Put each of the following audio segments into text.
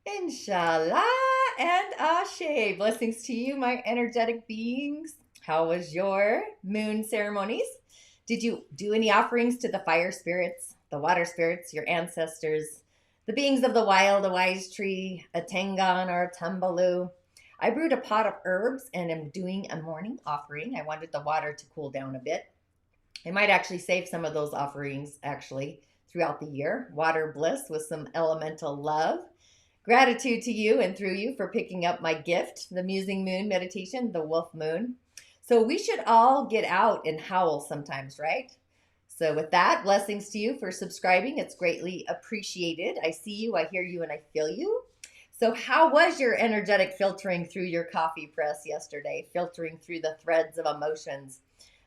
InShalla and Ashe. Blessings to you, my energetic beings. How was your moon ceremonies? Did you do any offerings to the fire spirits, the water spirits, your ancestors, the beings of the wild, a wise tree, a tangan or a tumbaloo? I brewed a pot of herbs and am doing a morning offering. I wanted the water to cool down a bit. I might actually save some of those offerings actually throughout the year. Water bliss with some elemental love. Gratitude to you and through you for picking up my gift, the Musing Moon meditation, the Wolf Moon. So we should all get out and howl sometimes, right? So with that, blessings to you for subscribing. It's greatly appreciated. I see you, I hear you, and I feel you. So how was your energetic filtering through your coffee press yesterday? Filtering through the threads of emotions.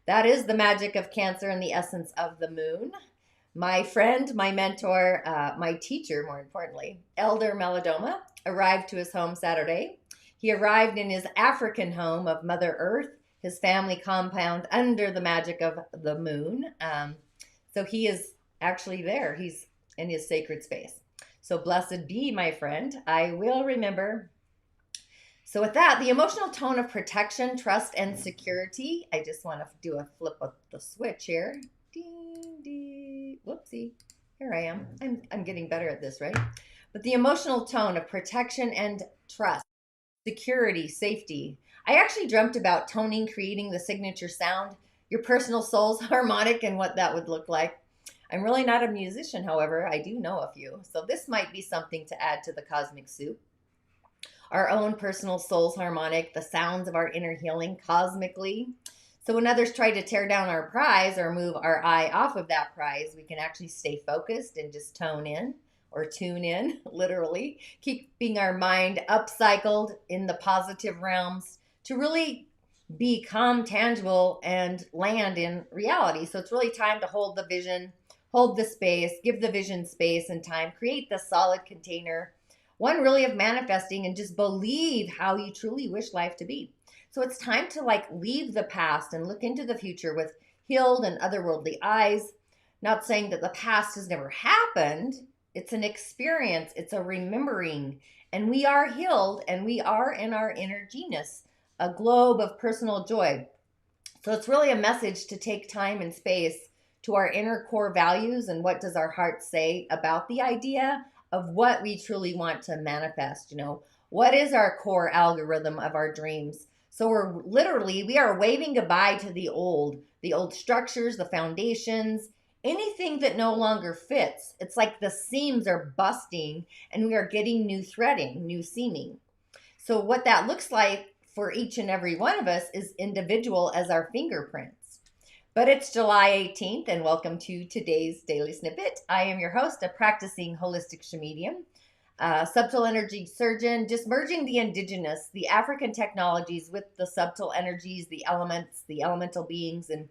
That is the magic of Cancer and the essence of the moon. My friend, my mentor, my teacher, more importantly, Elder Melodoma, arrived to his home Saturday. He arrived in his African home of Mother Earth, his family compound under the magic of the moon. So he is actually there. He's in his sacred space. So blessed be, my friend. I will remember. So with that, the emotional tone of protection, trust, and security. I just want to do a flip of the switch here. Ding, ding. Whoopsie. Here I am. I'm getting better at this, right? But the emotional tone of protection and trust, security, safety. I actually dreamt about toning, creating the signature sound, your personal soul's harmonic, and what that would look like. I'm really not a musician, however. I do know a few. So this might be something to add to the cosmic soup. Our own personal soul's harmonic, the sounds of our inner healing cosmically. So when others try to tear down our prize or move our eye off of that prize, we can actually stay focused and just tone in or tune in, literally, keeping our mind upcycled in the positive realms to really be calm, tangible, and land in reality. So it's really time to hold the vision, hold the space, give the vision space and time, create the solid container, one really of manifesting, and just believe how you truly wish life to be. So it's time to leave the past and look into the future with healed and otherworldly eyes. Not saying that the past has never happened. It's an experience. It's a remembering. And we are healed and we are in our inner genius, a globe of personal joy. So it's really a message to take time and space to our inner core values and what does our heart say about the idea of what we truly want to manifest. What is our core algorithm of our dreams? So we are waving goodbye to the old structures, the foundations, anything that no longer fits. It's like the seams are busting and we are getting new threading, new seaming. So what that looks like for each and every one of us is individual as our fingerprints. But it's July 18th and welcome to today's Daily Snippet. I am your host, a practicing holistic shamedium, subtle energy surgeon, just merging the indigenous, the African technologies with the subtle energies, the elements, the elemental beings, and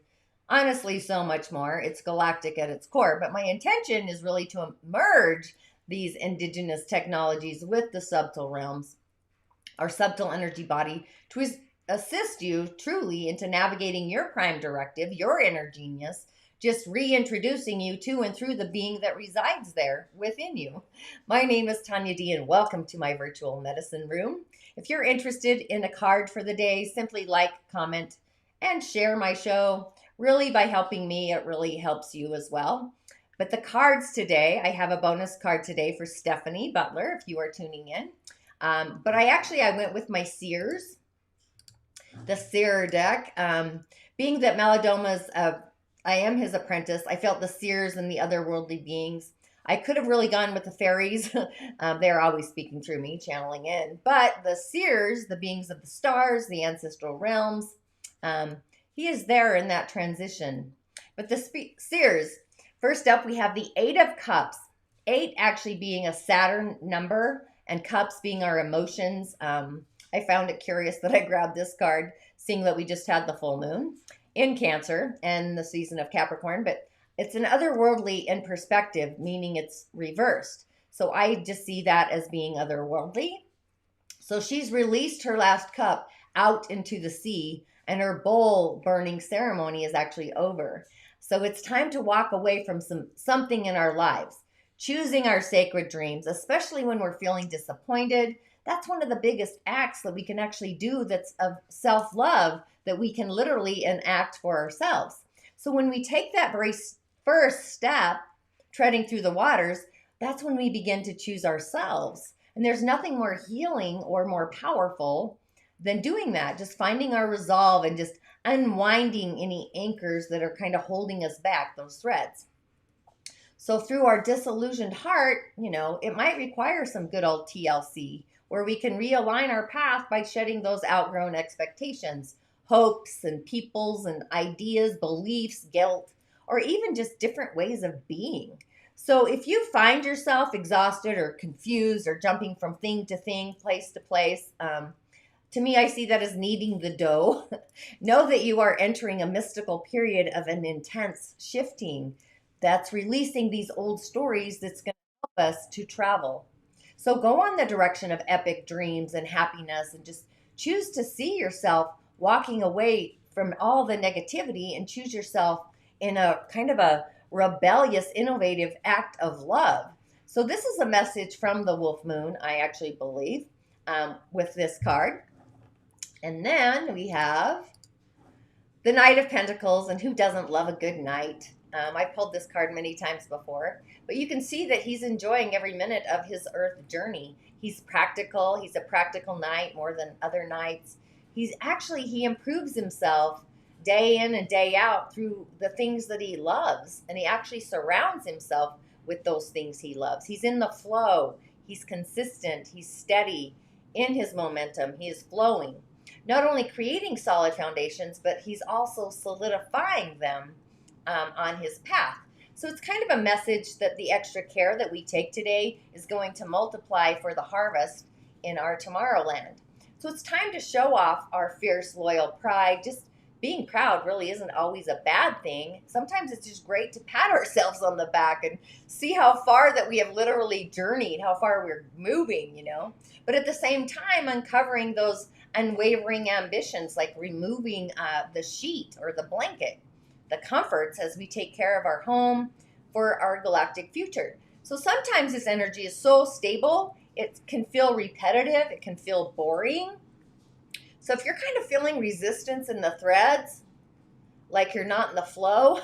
honestly so much more. It's galactic at its core, but my intention is really to merge these indigenous technologies with the subtle realms, our subtle energy body, to assist you truly into navigating your prime directive, your inner genius, just reintroducing you to and through the being that resides there within you. My name is Tanya D, and welcome to my virtual medicine room. If you're interested in a card for the day, simply like, comment, and share my show. Really, by helping me, it really helps you as well. But the cards today, I have a bonus card today for Stephanie Butler, if you are tuning in. But I went with my Seers, the Seer deck. Being that Melodoma's I am his apprentice, I felt the seers and the otherworldly beings. I could have really gone with the fairies. They're always speaking through me, channeling in. But the seers, the beings of the stars, the ancestral realms, he is there in that transition. But the seers, first up, we have the Eight of Cups. 8 actually being a Saturn number and cups being our emotions. I found it curious that I grabbed this card, seeing that we just had the full moon in Cancer and the season of Capricorn, but it's an otherworldly in perspective, meaning it's reversed. So I just see that as being otherworldly. So she's released her last cup out into the sea, and her bowl burning ceremony is actually over. So it's time to walk away from something in our lives, Choosing our sacred dreams, especially when we're feeling disappointed, that's one of the biggest acts that we can actually do that's of self-love that we can literally enact for ourselves. So when we take that very first step, treading through the waters, that's when we begin to choose ourselves. And there's nothing more healing or more powerful than doing that, just finding our resolve and just unwinding any anchors that are kind of holding us back, those threads. So through our disillusioned heart, it might require some good old TLC where we can realign our path by shedding those outgrown expectations, hopes and peoples and ideas, beliefs, guilt, or even just different ways of being. So if you find yourself exhausted or confused or jumping from thing to thing, place to place, to me, I see that as kneading the dough. Know that you are entering a mystical period of an intense shifting that's releasing these old stories that's going to help us to travel. So go on the direction of epic dreams and happiness and just choose to see yourself walking away from all the negativity and choose yourself in a kind of a rebellious, innovative act of love. So this is a message from the Wolf Moon, I actually believe, with this card. And then we have the Knight of Pentacles, and who doesn't love a good knight? I've pulled this card many times before, but you can see that he's enjoying every minute of his earth journey. He's practical. He's a practical knight more than other knights. He improves himself day in and day out through the things that he loves, and he actually surrounds himself with those things he loves. He's in the flow. He's consistent. He's steady in his momentum. He is flowing, not only creating solid foundations, but he's also solidifying them on his path. So it's kind of a message that the extra care that we take today is going to multiply for the harvest in our Tomorrowland. So it's time to show off our fierce, loyal pride. Just being proud really isn't always a bad thing. Sometimes it's just great to pat ourselves on the back and see how far that we have literally journeyed, how far we're moving, But at the same time, uncovering those unwavering ambitions, like removing the sheet or the blanket, the comforts as we take care of our home for our galactic future. So sometimes this energy is so stable, it can feel repetitive, it can feel boring. So if you're kind of feeling resistance in the threads, like you're not in the flow,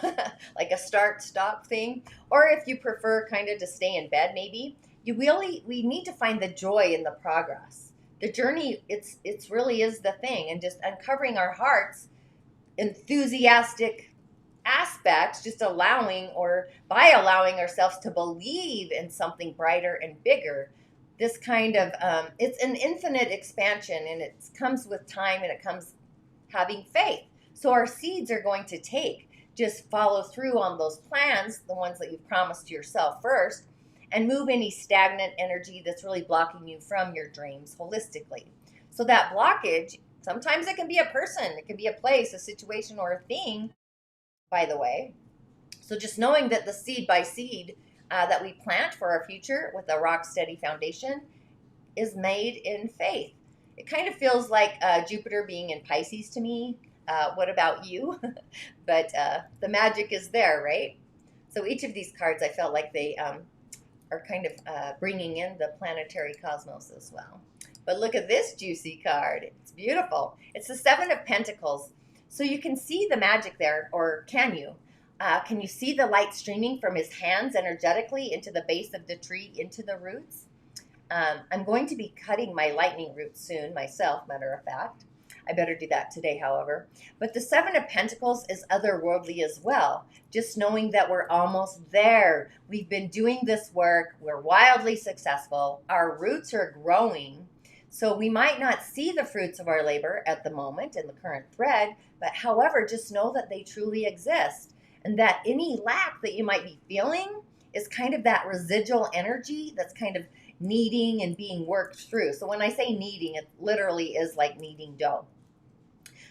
like a start-stop thing, or if you prefer kind of to stay in bed maybe, we need to find the joy in the progress. The journey, it's really is the thing, and just uncovering our hearts, enthusiastic aspects, just by allowing ourselves to believe in something brighter and bigger. This kind of, it's an infinite expansion, and it comes with time, and it comes having faith. So our seeds are going to just follow through on those plans, the ones that you've promised to yourself first, and move any stagnant energy that's really blocking you from your dreams holistically. So that blockage, sometimes it can be a person, it can be a place, a situation, or a thing, by the way. So just knowing that the seed by seed that we plant for our future with a rock steady foundation is made in faith. It kind of feels like Jupiter being in Pisces to me. What about you? But the magic is there, right? So each of these cards, I felt like they are kind of bringing in the planetary cosmos as well. But look at this juicy card. It's beautiful. It's the Seven of Pentacles. So you can see the magic there, or can you? Can you see the light streaming from his hands energetically into the base of the tree, into the roots? I'm going to be cutting my lightning roots soon myself, matter of fact. I better do that today, however. But the Seven of Pentacles is otherworldly as well. Just knowing that we're almost there. We've been doing this work. We're wildly successful. Our roots are growing. So we might not see the fruits of our labor at the moment in the current thread, but however, just know that they truly exist, and that any lack that you might be feeling is kind of that residual energy that's kind of kneading and being worked through. So when I say kneading, it literally is like kneading dough.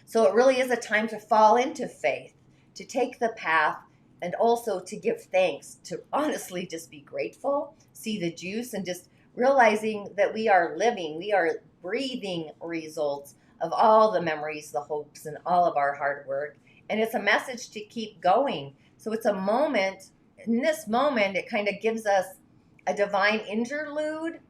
So it really is a time to fall into faith, to take the path, and also to give thanks, to honestly just be grateful, see the juice, and just realizing that we are living, we are breathing results of all the memories, the hopes, and all of our hard work. And it's a message to keep going. So it's a moment, in this moment, it kind of gives us a divine interlude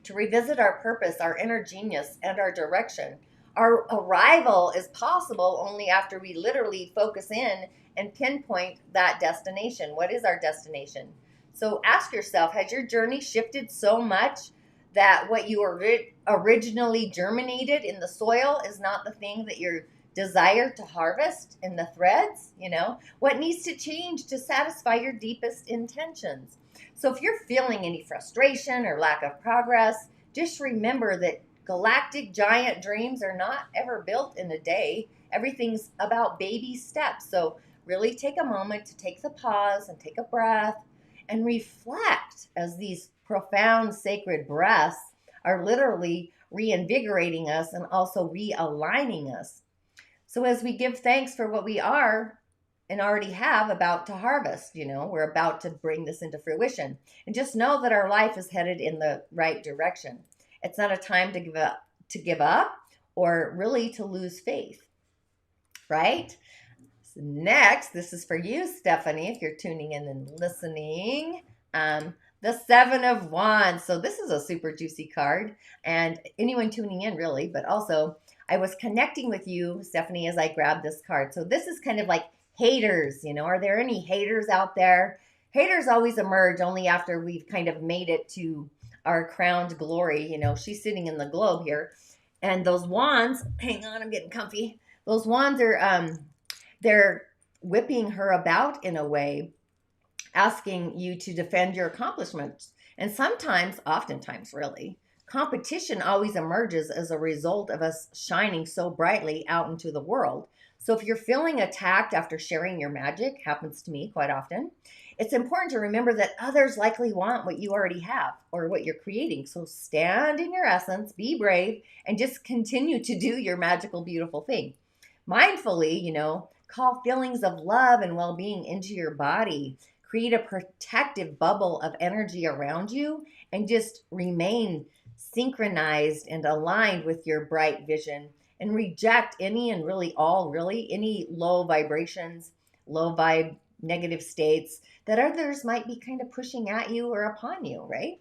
to revisit our purpose, our inner genius, and our direction. Our arrival is possible only after we literally focus in and pinpoint that destination. What is our destination? So ask yourself, has your journey shifted so much that what you originally germinated in the soil is not the thing that you're desire to harvest in the threads? What needs to change to satisfy your deepest intentions? So if you're feeling any frustration or lack of progress, just remember that galactic giant dreams are not ever built in a day. Everything's about baby steps. So really take a moment to take the pause and take a breath and reflect, as these profound sacred breaths are literally reinvigorating us and also realigning us. So as we give thanks for what we are and already have about to harvest, we're about to bring this into fruition. And just know that our life is headed in the right direction. It's not a time to give up or really to lose faith, right? So next, this is for you, Stephanie, if you're tuning in and listening. The Seven of Wands. So this is a super juicy card, and anyone tuning in really, but also I was connecting with you, Stephanie, as I grabbed this card. So this is kind of like haters, are there any haters out there? Haters always emerge only after we've kind of made it to our crowned glory. She's sitting in the globe here, and those wands, hang on, I'm getting comfy. Those wands are, they're whipping her about in a way, asking you to defend your accomplishments. And sometimes, oftentimes really, competition always emerges as a result of us shining so brightly out into the world. So if you're feeling attacked after sharing your magic, happens to me quite often, it's important to remember that others likely want what you already have or what you're creating. So stand in your essence, be brave, and just continue to do your magical, beautiful thing. Mindfully, call feelings of love and well-being into your body. Create a protective bubble of energy around you and just remain synchronized and aligned with your bright vision, and reject any and really any low vibrations, low vibe, negative states that others might be kind of pushing at you or upon you, right?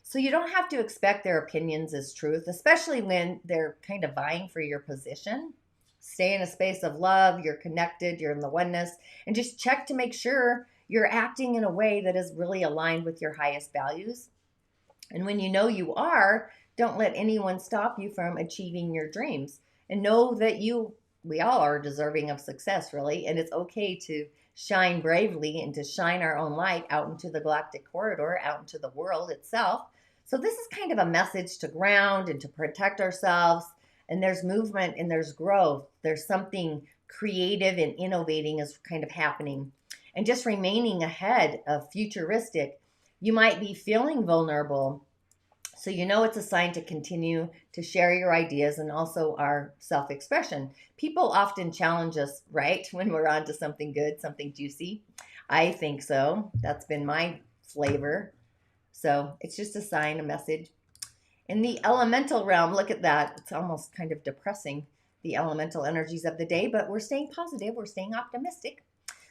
So you don't have to expect their opinions as truth, especially when they're kind of vying for your position. Stay in a space of love, you're connected, you're in the oneness, and just check to make sure you're acting in a way that is really aligned with your highest values. And when you know you are, don't let anyone stop you from achieving your dreams. And know that we all are deserving of success, really. And it's okay to shine bravely and to shine our own light out into the galactic corridor, out into the world itself. So this is kind of a message to ground and to protect ourselves. And there's movement and there's growth. There's something creative and innovating is kind of happening. And just remaining ahead of futuristic. You might be feeling vulnerable. So it's a sign to continue to share your ideas and also our self-expression. People often challenge us, right, when we're on to something good, something juicy. I think so. That's been my flavor. So it's just a sign, a message. In the elemental realm, look at that. It's almost kind of depressing, the elemental energies of the day, but we're staying positive. We're staying optimistic.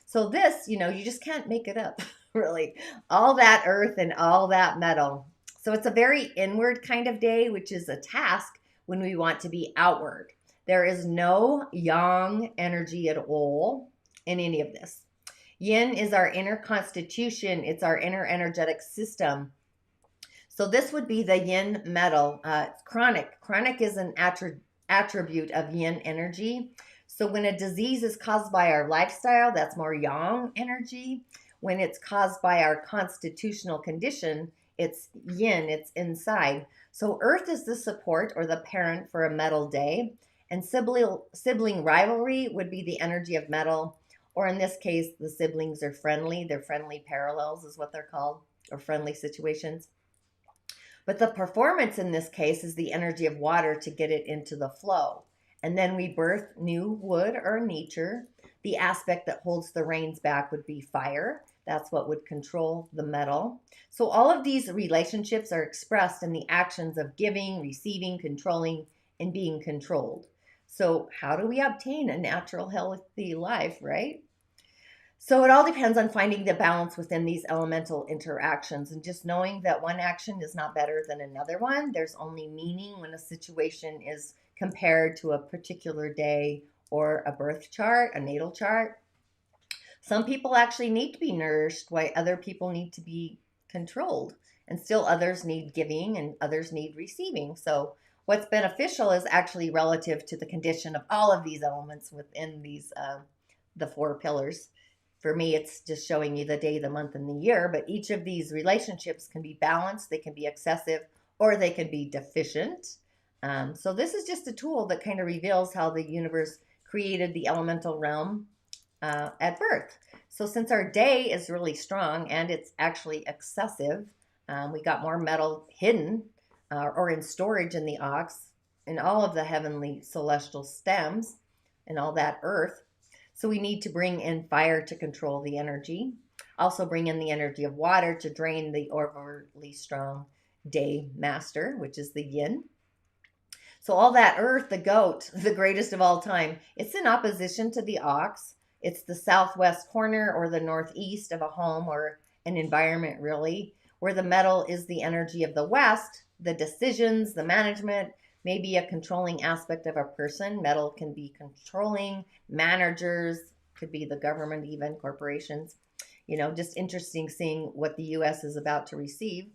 So this, you just can't make it up, really. All that earth and all that metal. So it's a very inward kind of day, which is a task when we want to be outward. There is no yang energy at all in any of this. Yin is our inner constitution. It's our inner energetic system. So this would be the yin metal. Chronic. Chronic is an attribute of yin energy. So when a disease is caused by our lifestyle, that's more yang energy. When it's caused by our constitutional condition, it's yin, it's inside. So earth is the support or the parent for a metal day. And sibling rivalry would be the energy of metal. Or in this case, the siblings are friendly. They're friendly parallels is what they're called, or friendly situations. But the performance in this case is the energy of water to get it into the flow. And then we birth new wood or nature. The aspect that holds the reins back would be fire. That's what would control the metal. So all of these relationships are expressed in the actions of giving, receiving, controlling, and being controlled. So how do we obtain a natural, healthy life, right? So it all depends on finding the balance within these elemental interactions and just knowing that one action is not better than another one. There's only meaning when a situation is compared to a particular day or a birth chart, a natal chart. Some people actually need to be nourished, while other people need to be controlled. And still others need giving and others need receiving. So what's beneficial is actually relative to the condition of all of these elements within these the four pillars. For me, it's just showing you the day, the month, and the year. But each of these relationships can be balanced, they can be excessive, or they can be deficient. So this is just a tool that kind of reveals how the universe created the elemental realm at birth. So since our day is really strong and it's actually excessive, we got more metal hidden or in storage in the ox, in all of the heavenly celestial stems and all that earth. So we need to bring in fire to control the energy. Also bring in the energy of water to drain the overly strong day master, which is the yin. So all that earth, the goat, the greatest of all time, it's in opposition to the ox. It's the southwest corner or the northeast of a home or an environment, really, where the metal is the energy of the west, the decisions, the management, maybe a controlling aspect of a person. Metal can be controlling, managers, could be the government, even corporations. Just interesting seeing what the U.S. is about to receive.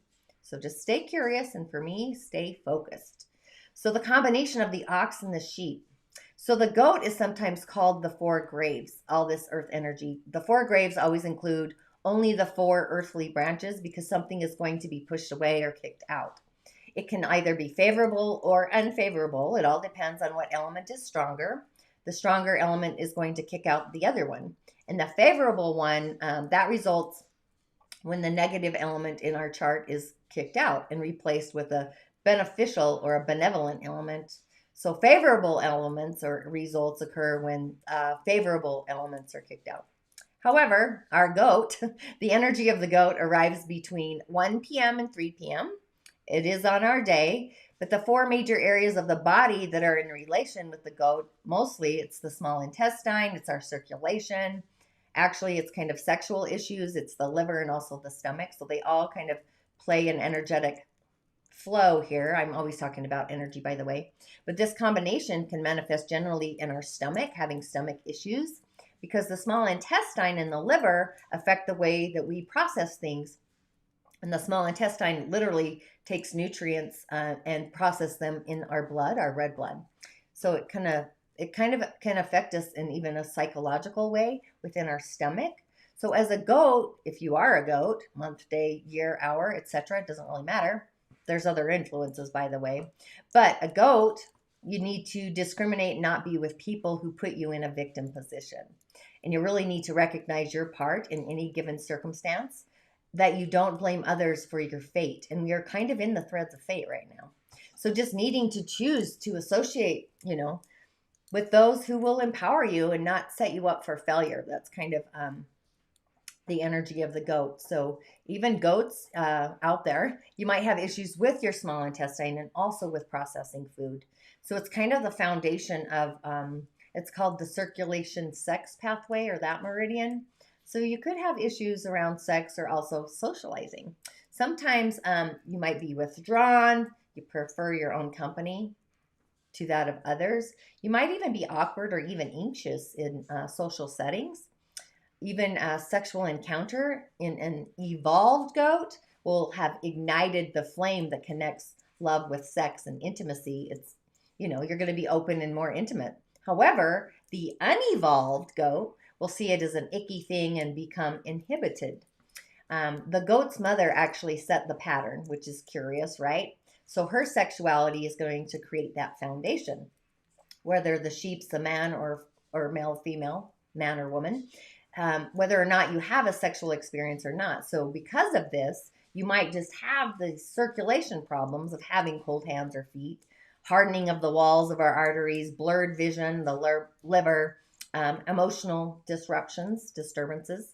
So just stay curious, and for me, stay focused. So the combination of the ox and the sheep. So the goat is sometimes called the four graves, all this earth energy. The four graves always include only the four earthly branches because something is going to be pushed away or kicked out. It can either be favorable or unfavorable. It all depends on what element is stronger. The stronger element is going to kick out the other one. And the favorable one, that results when the negative element in our chart is kicked out and replaced with a beneficial or a benevolent element. So favorable elements or results occur when favorable elements are kicked out. However, our goat, the energy of the goat arrives between 1 p.m. and 3 p.m. It is on our day, but the four major areas of the body that are in relation with the goat, mostly it's the small intestine, it's our circulation. Actually, it's kind of sexual issues, it's the liver and also the stomach. So they all kind of play an energetic flow here. I'm always talking about energy, by the way. But this combination can manifest generally in our stomach, having stomach issues, because the small intestine and the liver affect the way that we process things. And the small intestine literally takes nutrients and process them in our blood, our red blood. So it kind of can affect us in even a psychological way within our stomach. So as a goat, if you are a goat, month, day, year, hour, etc., it doesn't really matter. There's other influences, by the way. But a goat, you need to discriminate and not be with people who put you in a victim position. And you really need to recognize your part in any given circumstance, that you don't blame others for your fate. And we are kind of in the threads of fate right now. So just needing to choose to associate, with those who will empower you and not set you up for failure. That's kind of the energy of the goat. So even goats out there, you might have issues with your small intestine and also with processing food. So it's kind of the foundation of, it's called the circulation sex pathway or that meridian. So you could have issues around sex or also socializing. Sometimes you might be withdrawn, you prefer your own company to that of others. You might even be awkward or even anxious in social settings. Even a sexual encounter in an evolved goat will have ignited the flame that connects love with sex and intimacy. It's, you're going to be open and more intimate. However, the unevolved goat will see it as an icky thing and become inhibited. The goat's mother actually set the pattern, which is curious, right? So her sexuality is going to create that foundation, whether the sheep's a man or male, female, man or woman. Whether or not you have a sexual experience or not. So because of this, you might just have the circulation problems of having cold hands or feet, hardening of the walls of our arteries, blurred vision, the liver, emotional disturbances.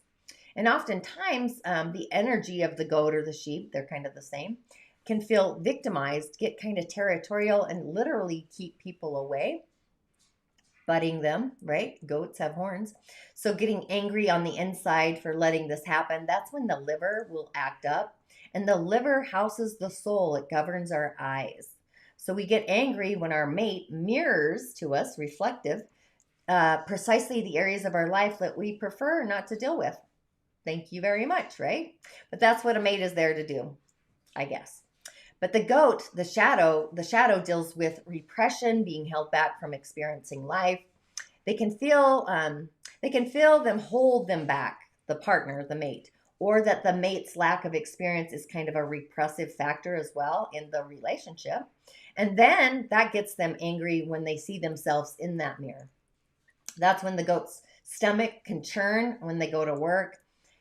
And oftentimes, the energy of the goat or the sheep, they're kind of the same, can feel victimized, get kind of territorial, and literally keep people away. butting them, right? Goats have horns. So getting angry on the inside for letting this happen, that's when the liver will act up. And the liver houses the soul, it governs our eyes. So we get angry when our mate mirrors to us, reflective, precisely the areas of our life that we prefer not to deal with. Thank you very much, right? But that's what a mate is there to do, I guess. But the goat, the shadow deals with repression, being held back from experiencing life. They can feel them hold them back, the partner, the mate, or that the mate's lack of experience is kind of a repressive factor as well in the relationship. And then that gets them angry when they see themselves in that mirror. That's when the goat's stomach can churn when they go to work.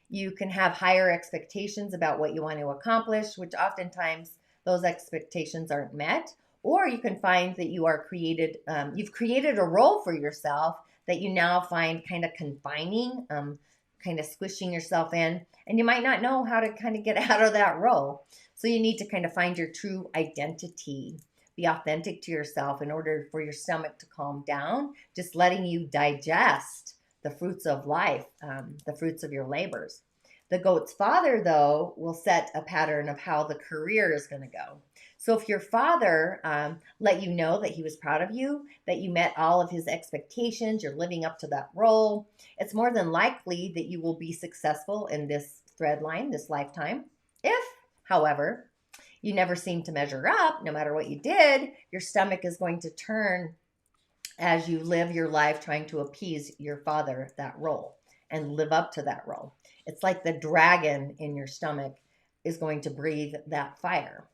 You can have higher expectations about what you want to accomplish, which oftentimes those expectations aren't met. Or you can find that you've created a role for yourself that you now find kind of confining, kind of squishing yourself in, and you might not know how to kind of get out of that role. So you need to kind of find your true identity. Be authentic to yourself in order for your stomach to calm down, just letting you digest the fruits of life, the fruits of your labors. The goat's father, though, will set a pattern of how the career is going to go. So if your father let you know that he was proud of you, that you met all of his expectations, you're living up to that role, it's more than likely that you will be successful in this thread line, this lifetime. If, however, you never seem to measure up, no matter what you did, your stomach is going to turn as you live your life trying to appease your father, that role, and live up to that role. It's like the dragon in your stomach is going to breathe that fire.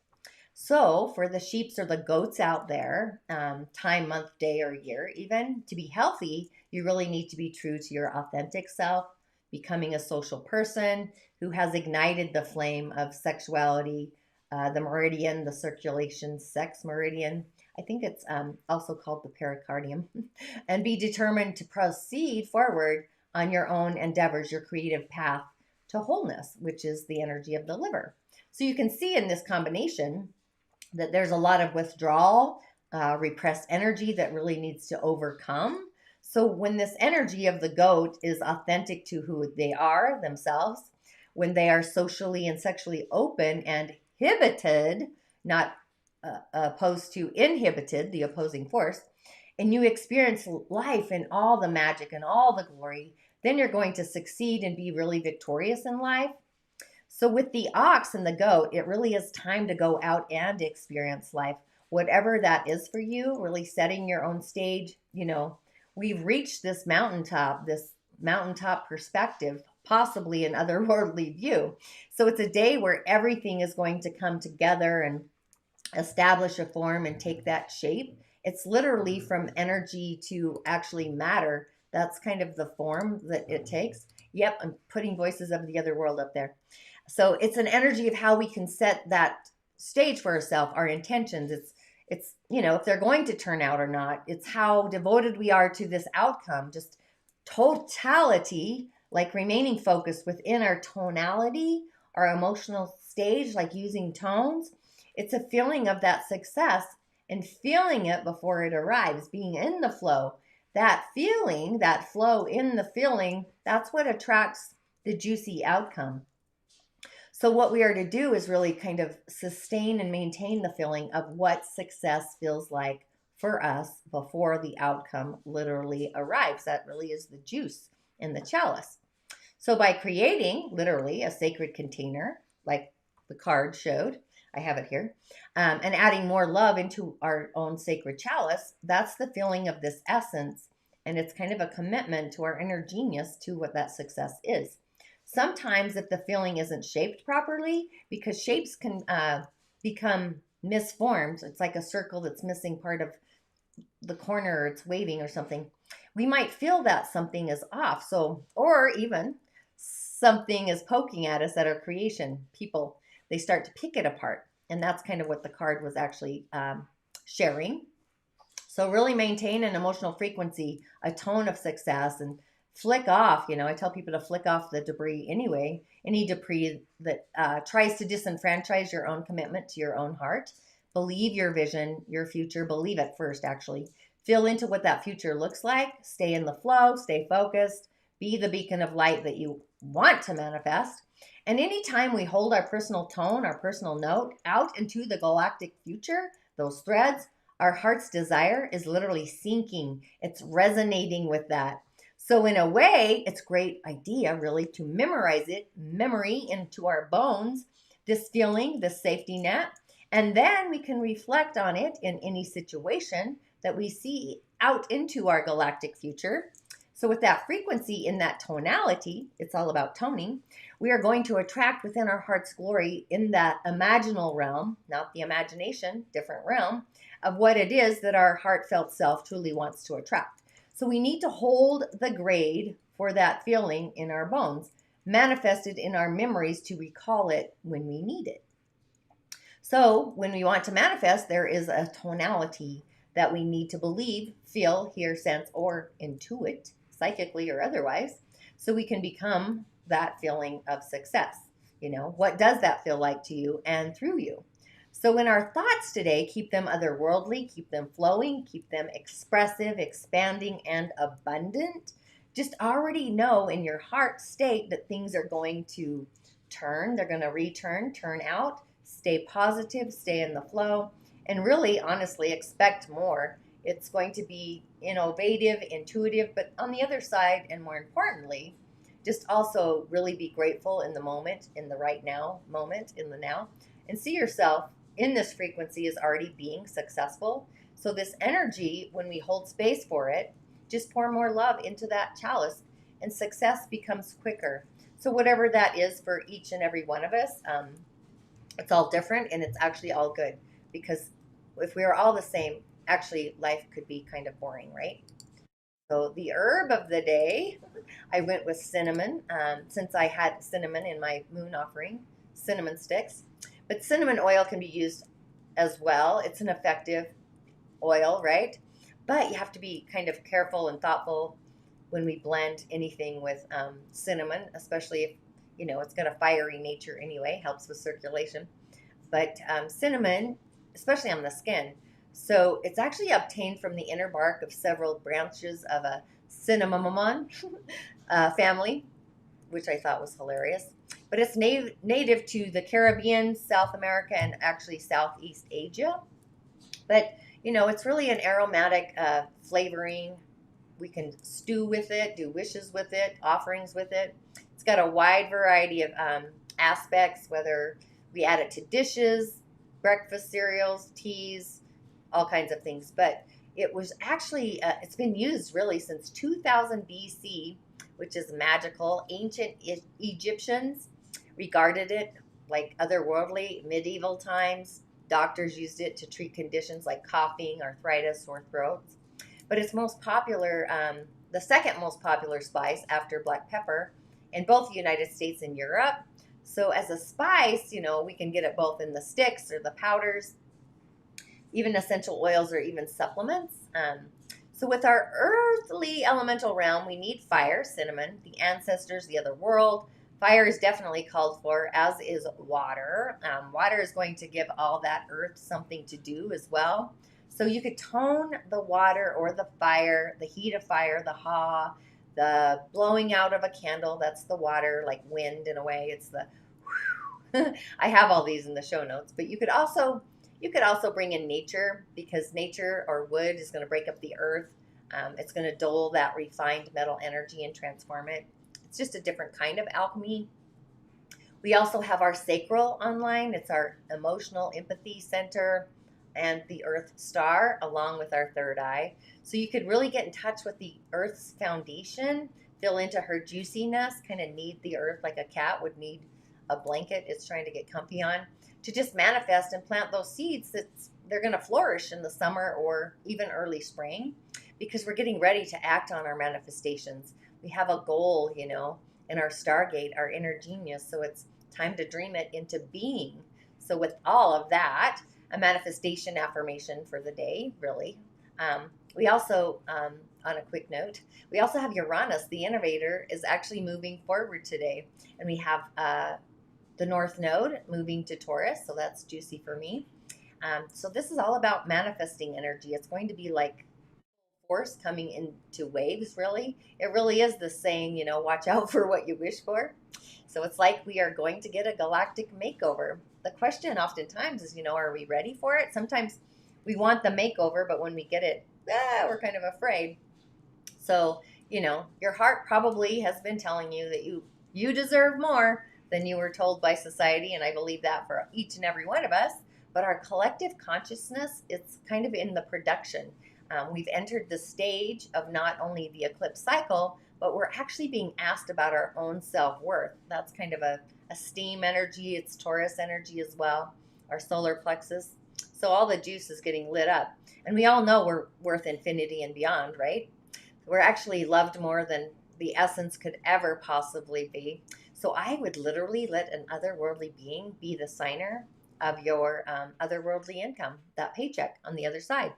So for the sheeps or the goats out there, time, month, day, or year, even to be healthy, you really need to be true to your authentic self, becoming a social person who has ignited the flame of sexuality, the meridian, the circulation sex meridian. I think it's also called the pericardium, and be determined to proceed forward on your own endeavors, your creative path to wholeness, which is the energy of the liver. So you can see in this combination that there's a lot of withdrawal, repressed energy that really needs to overcome. So when this energy of the goat is authentic to who they are themselves, when they are socially and sexually open and inhibited, not opposed to inhibited, the opposing force, and you experience life and all the magic and all the glory, then you're going to succeed and be really victorious in life. So with the ox and the goat, it really is time to go out and experience life, whatever that is for you, really setting your own stage. You know, we've reached this mountaintop perspective, possibly an otherworldly view. So it's a day where everything is going to come together and establish a form and take that shape. It's literally from energy to actually matter. That's kind of the form that it takes. Yep, I'm putting voices of the other world up there. So it's an energy of how we can set that stage for ourselves, our intentions. It's you know, if they're going to turn out or not. It's how devoted we are to this outcome. Just totality, like remaining focused within our tonality, our emotional stage, like using tones. It's a feeling of that success and feeling it before it arrives, being in the flow. That feeling, that flow in the feeling, that's what attracts the juicy outcome. So what we are to do is really kind of sustain and maintain the feeling of what success feels like for us before the outcome literally arrives. That really is the juice in the chalice. So by creating literally a sacred container, like the card showed, I have it here, and adding more love into our own sacred chalice, that's the feeling of this essence. And it's kind of a commitment to our inner genius to what that success is. Sometimes if the feeling isn't shaped properly, because shapes can become misformed, it's like a circle that's missing part of the corner, or it's waving or something, we might feel that something is off. So, or even something is poking at us at our creation. People, they start to pick it apart. And that's kind of what the card was actually sharing. So really maintain an emotional frequency, a tone of success, and flick off. You know, I tell people to flick off the debris anyway. Any debris that tries to disenfranchise your own commitment to your own heart. Believe your vision, your future. Believe it first, actually. Feel into what that future looks like. Stay in the flow, stay focused, be the beacon of light that you want to manifest. And anytime we hold our personal tone, our personal note out into the galactic future, those threads, our heart's desire is literally syncing. It's resonating with that. So in a way, it's a great idea really to memorize it, memory into our bones, this feeling, this safety net. And then we can reflect on it in any situation that we see out into our galactic future. So with that frequency in that tonality, it's all about toning, we are going to attract within our heart's glory in that imaginal realm, not the imagination, different realm, of what it is that our heartfelt self truly wants to attract. So we need to hold the grade for that feeling in our bones, manifested in our memories to recall it when we need it. So when we want to manifest, there is a tonality that we need to believe, feel, hear, sense, or intuit, psychically or otherwise, so we can become that feeling of success. You know, what does that feel like to you and through you? So in our thoughts today, keep them otherworldly, keep them flowing, keep them expressive, expanding, and abundant. Just already know in your heart state that things are going to turn, they're going to return, turn out. Stay positive, stay in the flow, and really, honestly, expect more. It's going to be innovative, intuitive, but on the other side, and more importantly, just also really be grateful in the moment, in the right now moment, in the now, and see yourself in this frequency as already being successful. So this energy, when we hold space for it, just pour more love into that chalice, and success becomes quicker. So whatever that is for each and every one of us, it's all different, and it's actually all good, because if we were all the same, actually life could be kind of boring, right? So the herb of the day, I went with cinnamon, since I had cinnamon in my moon offering, cinnamon sticks. But cinnamon oil can be used as well. It's an effective oil, right? But you have to be kind of careful and thoughtful when we blend anything with cinnamon, especially if, you know, it's got a fiery nature anyway, helps with circulation. But cinnamon, especially on the skin, so it's actually obtained from the inner bark of several branches of a cinnamon family, which I thought was hilarious. But it's native to the Caribbean, South America, and actually Southeast Asia. But, you know, it's really an aromatic flavoring. We can stew with it, do wishes with it, offerings with it. It's got a wide variety of aspects, whether we add it to dishes, breakfast cereals, teas, all kinds of things. But it was actually, it's been used really since 2000 BC, which is magical. Ancient Egyptians regarded it like otherworldly. Medieval times, doctors used it to treat conditions like coughing, arthritis, sore throats. But it's most popular, the second most popular spice after black pepper in both the United States and Europe. So as a spice, you know, we can get it both in the sticks or the powders, even essential oils or even supplements. So with our earthly elemental realm, we need fire, cinnamon, the ancestors, the other world. Fire is definitely called for, as is water. Water is going to give all that earth something to do as well. So you could tone the water or the fire, the heat of fire, the ha, the blowing out of a candle. That's the water, like wind in a way. It's the whew. I have all these in the show notes, but you could also bring in nature, because nature or wood is going to break up the earth. It's going to dull that refined metal energy and transform it. It's just a different kind of alchemy. We also have our sacral online. It's our emotional empathy center and the earth star, along with our third eye. So you could really get in touch with the earth's foundation, feel into her juiciness, kind of knead the earth like a cat would knead a blanket it's trying to get comfy on, to just manifest and plant those seeds that they're going to flourish in the summer or even early spring, because we're getting ready to act on our manifestations. We have a goal, you know, in our stargate, our inner genius. So it's time to dream it into being. So with all of that, a manifestation affirmation for the day, really. We also, on a quick note, we also have Uranus, the innovator, is actually moving forward today. And we have the North Node moving to Taurus, so that's juicy for me. So this is all about manifesting energy. It's going to be like force coming into waves, really. It really is the saying, watch out for what you wish for. So it's like we are going to get a galactic makeover. The question oftentimes is, are we ready for it? Sometimes we want the makeover, but when we get it, we're kind of afraid. So, your heart probably has been telling you that you deserve more than you were told by society, and I believe that for each and every one of us. But our collective consciousness, it's kind of in the production. We've entered the stage of not only the eclipse cycle, but we're actually being asked about our own self-worth. That's kind of a steam energy. It's Taurus energy as well, our solar plexus. So all the juice is getting lit up. And we all know we're worth infinity and beyond, right? We're actually loved more than the essence could ever possibly be. So I would literally let an otherworldly being be the signer of your otherworldly income, that paycheck on the other side.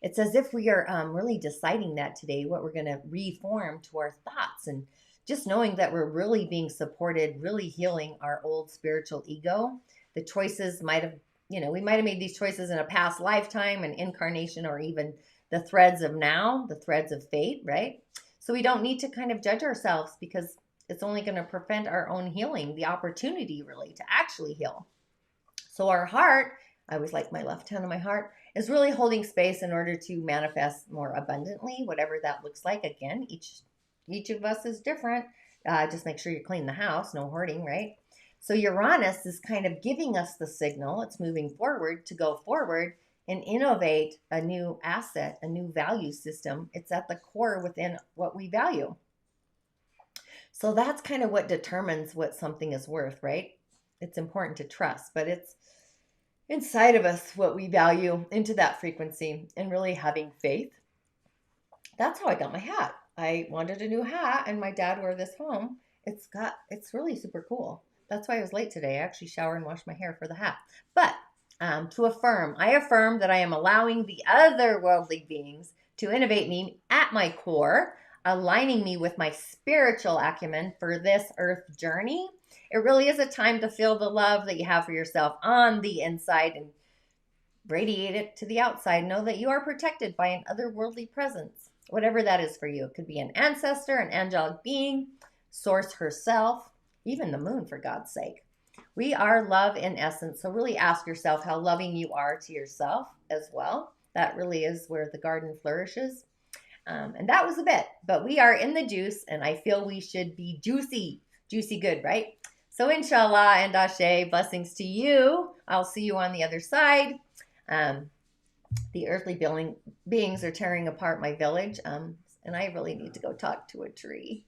It's as if we are really deciding that today, what we're going to reform to our thoughts, and just knowing that we're really being supported, really healing our old spiritual ego. The choices might have, we might have made these choices in a past lifetime, an incarnation, or even the threads of now, the threads of fate, right? So we don't need to kind of judge ourselves, because it's only going to prevent our own healing, the opportunity really to actually heal. So our heart, I always like my left hand on my heart, is really holding space in order to manifest more abundantly, whatever that looks like. Again, each of us is different. Just make sure you clean the house, no hoarding, right? So Uranus is kind of giving us the signal. It's moving forward to go forward and innovate a new asset, a new value system. It's at the core within what we value. So that's kind of what determines what something is worth, right? It's important to trust, but it's inside of us what we value into that frequency, and really having faith. That's how I got my hat. I wanted a new hat, and my dad wore this home. It's really super cool. That's why I was late today. I actually showered and washed my hair for the hat. But to affirm, I affirm that I am allowing the otherworldly beings to innovate me at my core, aligning me with my spiritual acumen for this earth journey. It really is a time to feel the love that you have for yourself on the inside and radiate it to the outside. Know that you are protected by an otherworldly presence, whatever that is for you. It could be an ancestor, an angelic being, source herself, even the moon, for God's sake. We are love in essence. So really ask yourself how loving you are to yourself as well. That really is where the garden flourishes. And that was a bit, but we are in the juice, and I feel we should be juicy good, right? So InShalla and Ashe, blessings to you. I'll see you on the other side. The earthly beings are tearing apart my village, and I really need to go talk to a tree.